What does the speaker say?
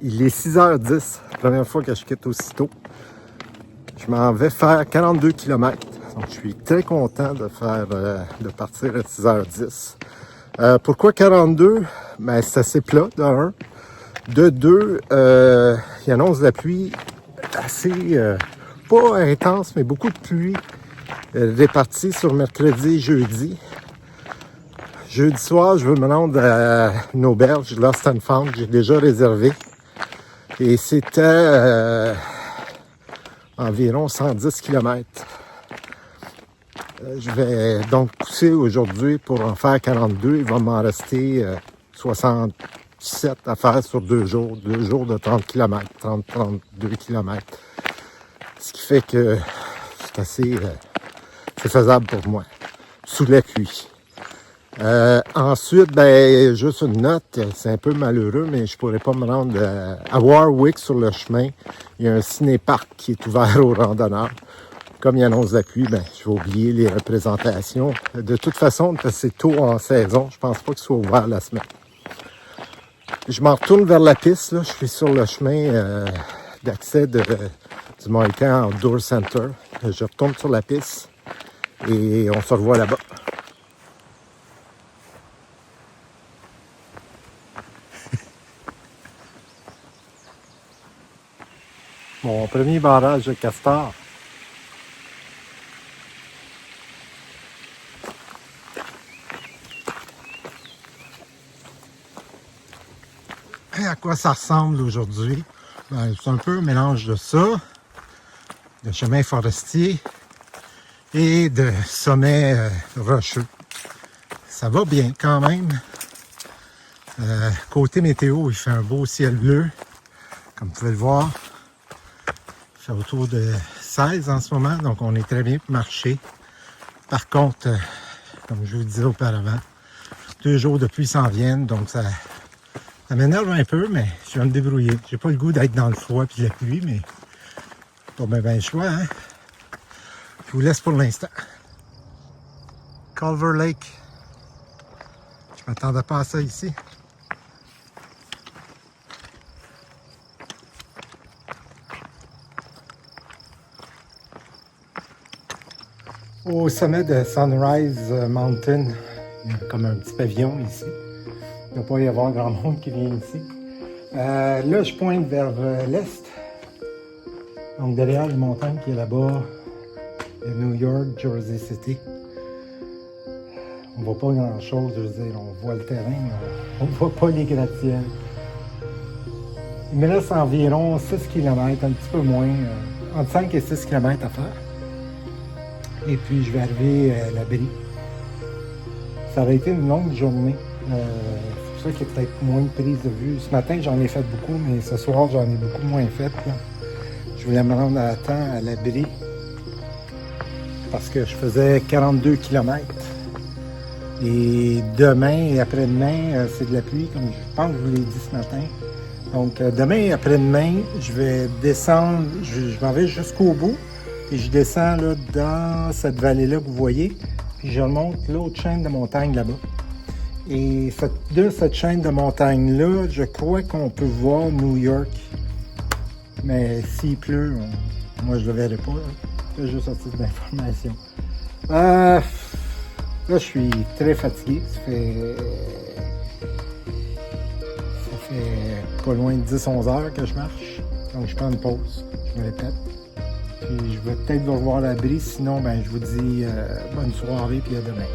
Il est 6h10, la première fois que je quitte aussitôt. Je m'en vais faire 42 km. Donc, je suis très content de partir à 6h10. Pourquoi 42? Ben, c'est assez plat, de 1. De 2, il annonce de la pluie assez, pas intense, mais beaucoup de pluie répartie sur mercredi et jeudi. Jeudi soir, je veux me rendre à une auberge, Lost and Found, j'ai déjà réservé. Et c'était environ 110 km. Je vais donc pousser aujourd'hui pour en faire 42. Il va m'en rester 67 à faire sur 2 jours. 2 jours de 30 km, 30-32 km. Ce qui fait que c'est assez c'est faisable pour moi, sous la pluie. Ensuite, ben, juste une note, c'est un peu malheureux, mais je pourrais pas me rendre à Warwick sur le chemin. Il y a un ciné-parc qui est ouvert aux randonneurs. Comme il annonce la pluie, ben, je vais oublier les représentations. De toute façon, c'est tôt en saison, je pense pas qu'il soit ouvert la semaine. Je m'en retourne vers la piste, là. Je suis sur le chemin d'accès du Mohican Outdoor Center. Je retourne sur la piste et on se revoit là-bas. Mon premier barrage de castor. Et à quoi ça ressemble aujourd'hui? Ben, c'est un peu un mélange de ça, de chemin forestier et de sommets rocheux. Ça va bien quand même. Côté météo, il fait un beau ciel bleu, comme vous pouvez le voir. Il fait autour de 16 en ce moment, donc on est très bien pour marcher. Par contre, comme je vous le disais auparavant, 2 jours de pluie s'en viennent, donc ça m'énerve un peu, mais je vais me débrouiller. J'ai pas le goût d'être dans le froid et la pluie, mais pas bien le choix, hein? Je vous laisse pour l'instant. Culver Lake. Je m'attendais pas à ça ici. Au sommet de Sunrise Mountain, il y a comme un petit pavillon ici. Il ne doit pas y avoir grand monde qui vient ici. Là, je pointe vers l'est. Donc derrière les montagnes qui est là-bas, de New York, Jersey City. On voit pas grand-chose, je veux dire, on voit le terrain, mais on voit pas les gratte-ciels. Il me reste environ 6 km, un petit peu moins, entre 5 et 6 km à faire. Et puis je vais arriver à l'abri. Ça aurait été une longue journée. C'est pour ça qu'il y a peut-être moins de prise de vue. Ce matin, j'en ai fait beaucoup, mais ce soir, j'en ai beaucoup moins fait. Là. Je voulais me rendre à temps à l'abri parce que je faisais 42 km. Et demain et après-demain, c'est de la pluie, comme je pense que je vous l'ai dit ce matin. Donc, demain et après-demain, je vais descendre, je m'en vais jusqu'au bout. Et je descends là, dans cette vallée-là que vous voyez. Puis je remonte l'autre chaîne de montagne là-bas. Et de cette chaîne de montagne-là, je crois qu'on peut voir New York. Mais s'il pleut, moi je ne le verrai pas. C'est juste un titre d'information. Là, je suis très fatigué. Ça fait pas loin de 10-11 heures que je marche. Donc je prends une pause. Je me répète. Puis je vais peut-être vous revoir à l'abri. Sinon, ben, je vous dis bonne soirée et à demain.